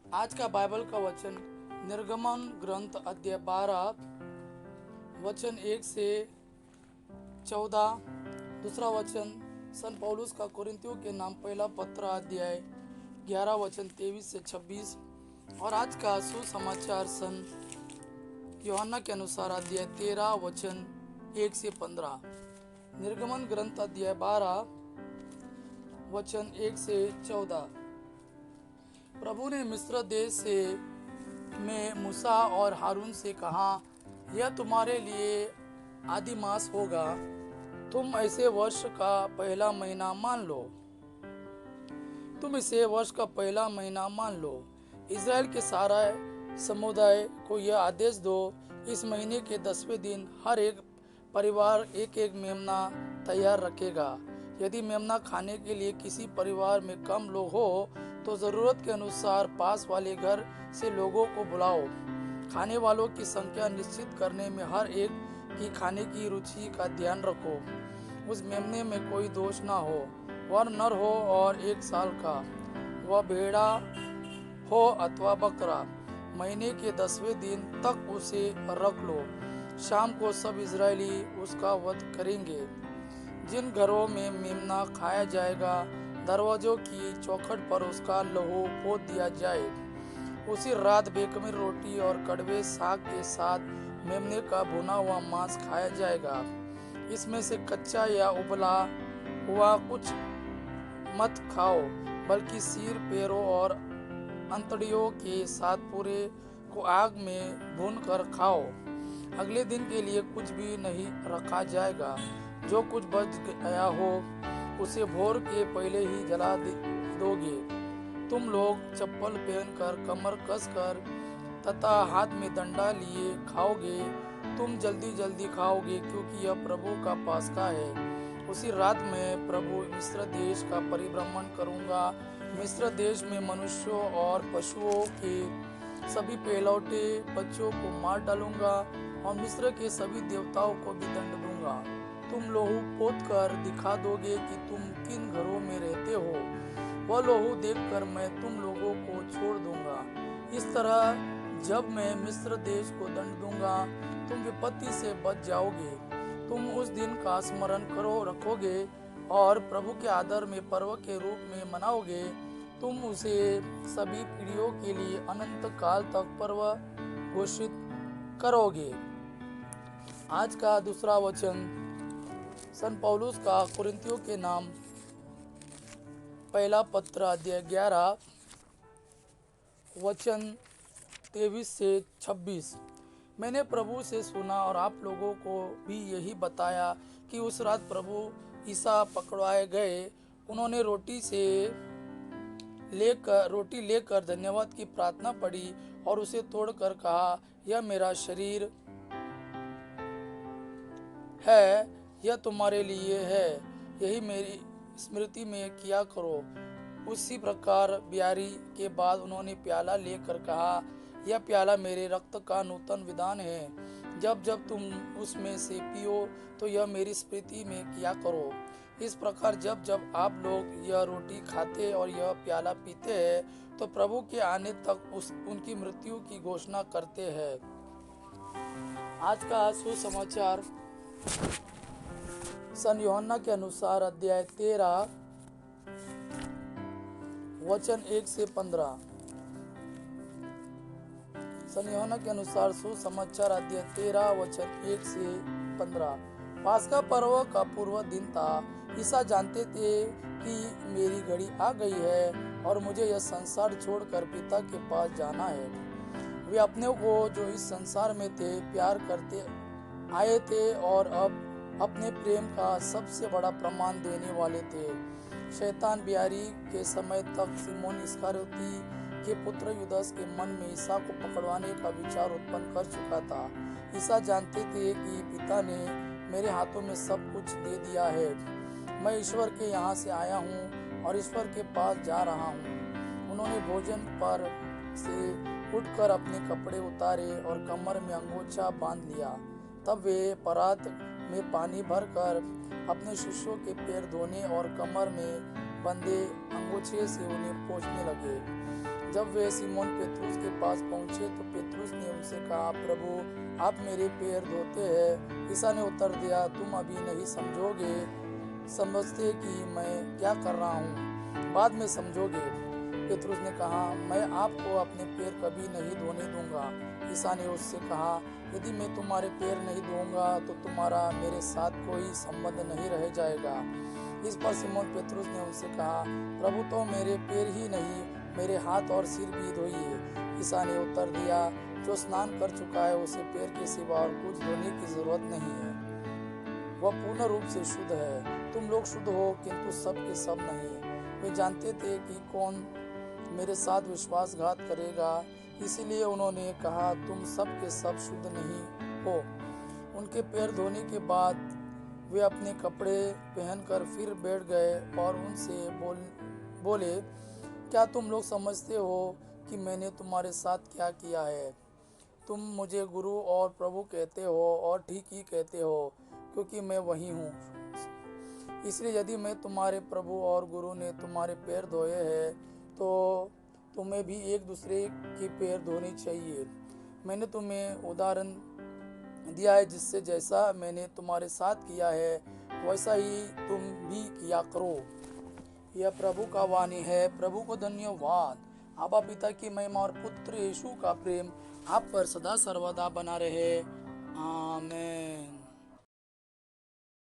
आज का बाइबल का वचन निर्गमन ग्रंथ अध्याय 12 वचन 1 से 14। दूसरा वचन सन पौलुस का कोरिन्थियों के नाम पहला पत्र अध्याय 11 वचन 23 से 26। और आज का सुसमाचार सन यूहन्ना के अनुसार अध्याय 13 वचन 1 से 15। निर्गमन ग्रंथ अध्याय 12 वचन 1 से 14। प्रभु ने मिस्र देश से में मूसा और हारून से कहा, यह तुम्हारे लिए आदि मास होगा, तुम ऐसे वर्ष का पहला महीना मान लो। तुम इसे वर्ष का पहला महीना मान लो। इज़राइल के सारा समुदाय को यह आदेश दो, इस महीने के 10वें दिन हर एक परिवार एक एक मेमना तैयार रखेगा। यदि मेमना खाने के लिए किसी परिवार में कम लोग हो तो ज़रूरत के अनुसार पास वाले घर से लोगों को बुलाओ। खाने वालों की संख्या निश्चित करने में हर एक की खाने की रुचि का ध्यान रखो। उस मेमने में कोई दोष ना हो, वह नर हो और 1 साल का, वह भेड़ा हो अथवा बकरा। महीने के 10वें दिन तक उसे रख लो। शाम को सब इजरायली उसका वध करेंगे। जिन घरों में मेमना खाया जाएगा, दरवाजों की चौखट पर उसका लहू पोत दिया जाए। उसी रात बेखमीर रोटी और कड़वे साग के साथ मेमने का भुना हुआ मांस खाया जाएगा। इसमें से कच्चा या उबला हुआ कुछ मत खाओ, बल्कि सिर, पैरों और अंतड़ियों के साथ पूरे को आग में भून कर खाओ। अगले दिन के लिए कुछ भी नहीं रखा जाएगा। जो कुछ बच गया हो उसे भोर के पहले ही जला दोगे। तुम लोग चप्पल पहनकर, कमर कसकर तथा हाथ में डंडा लिए खाओगे। तुम जल्दी जल्दी खाओगे, क्योंकि यह प्रभु का पास्का है। उसी रात में प्रभु मिस्र देश का परिभ्रमण करूंगा। मिस्र देश में मनुष्यों और पशुओं के सभी पहलौठे बच्चों को मार डालूंगा और मिस्र के सभी देवताओं को भी दंड दूंगा। तुम लहू पोत कर दिखा दोगे कि तुम किन घरों में रहते हो। वह लहू देखकर मैं तुम लोगों को छोड़ दूंगा। इस तरह जब मैं मिस्र देश को दंड दूंगा, तुम विपत्ति से बच जाओगे। तुम उस दिन का स्मरण रखोगे और प्रभु के आदर में पर्व के रूप में मनाओगे। तुम उसे सभी पीढ़ियों के लिए अनंत काल तक पर्व घोषित करोगे। आज का दूसरा वचन सन पौलुस का कोरिन्थियों के नाम पहला पत्र अध्याय 11 वचन 23 से 26। मैंने प्रभु से सुना और आप लोगों को भी यही बताया कि उस रात प्रभु ईसा पकड़वाए गए। उन्होंने रोटी लेकर धन्यवाद की प्रार्थना पढ़ी और उसे तोड़कर कहा, यह मेरा शरीर है, यह तुम्हारे लिए है, यही मेरी स्मृति में किया करो। उसी प्रकार ब्यारी के बाद उन्होंने प्याला लेकर कहा, यह प्याला मेरे रक्त का नूतन विधान है। जब जब तुम उसमें से पियो तो यह मेरी स्मृति में किया करो। इस प्रकार जब जब आप लोग यह रोटी खाते और यह प्याला पीते हैं तो प्रभु के आने तक उनकी मृत्यु की घोषणा करते हैं। आज का सुसमाचार सन यूहन्ना के अनुसार अध्याय 13 वचन 1 से 15। सन यूहन्ना के अनुसार सुसमाचार अध्याय 13 वचन 1 से 15। पास्का पर्व का पूर्व दिन था। ईसा जानते थे कि मेरी घड़ी आ गई है और मुझे यह संसार छोड़कर पिता के पास जाना है। वे अपने को जो इस संसार में थे प्यार करते आए थे और अब अपने प्रेम का सबसे बड़ा प्रमाण देने वाले थे। शैतान बियारी के समय तक सिमोन इस्करियोती के पुत्र युदास के मन में ईसा को पकड़वाने का विचार उत्पन्न कर चुका था। ईसा जानते थे कि पिता ने मेरे हाथों में सब कुछ दे दिया है। मैं ईश्वर के यहाँ से आया हूँ और ईश्वर के पास जा रहा हूँ। उन्होंने भोजन पर से उठकर अपने कपड़े उतारे और कमर में अंगोछा बांध लिया। तब वे परात में पानी भरकर अपने शिष्यों के पैर धोने और कमर में बंधे अंगोछे से उन्हें पोंछने लगे। जब वे सिमोन पेतरुस के पास पहुंचे तो पेतरुस ने उनसे कहा, प्रभु आप मेरे पैर धोते हैं। ईसा ने उत्तर दिया, तुम अभी नहीं समझते कि मैं क्या कर रहा हूँ, बाद में समझोगे। पेतरुस ने कहा, मैं आपको अपने पैर कभी नहीं धोने दूंगा। ईसा ने उससे कहा, यदि मैं तुम्हारे पैर नहीं धोऊंगा तो तुम्हारा मेरे साथ कोई संबंध नहीं रह जाएगा। इस पर सिमोन पेतरुस ने उनसे कहा, प्रभु तो मेरे पैर ही नहीं, मेरे हाथ और सिर भी धोइए। ईसा ने उत्तर दिया, जो स्नान कर चुका है उसे पैर के सिवा और कुछ धोने की जरूरत नहीं है, वह पूर्ण रूप से शुद्ध है। तुम लोग शुद्ध हो, किंतु सब के सब नहीं। वे जानते थे कि कौन मेरे साथ विश्वासघात करेगा, इसीलिए उन्होंने कहा, तुम सब के सब शुद्ध नहीं हो। उनके पैर धोने के बाद वे अपने कपड़े पहनकर फिर बैठ गए और उनसे बोले, क्या तुम लोग समझते हो कि मैंने तुम्हारे साथ क्या किया है? तुम मुझे गुरु और प्रभु कहते हो और ठीक ही कहते हो, क्योंकि मैं वही हूँ। इसलिए यदि मैं तुम्हारे प्रभु और गुरु ने तुम्हारे पैर धोए हैं तो तुम्हें भी एक दूसरे के पैर धोने चाहिए। मैंने तुम्हें उदाहरण दिया है, जिससे जैसा मैंने तुम्हारे साथ किया है वैसा ही तुम भी किया करो। यह प्रभु का वाणी है। प्रभु को धन्यवाद। आबा पिता की महिमा और पुत्र यीशु का प्रेम आप पर सदा सर्वदा बना रहे। आमीन।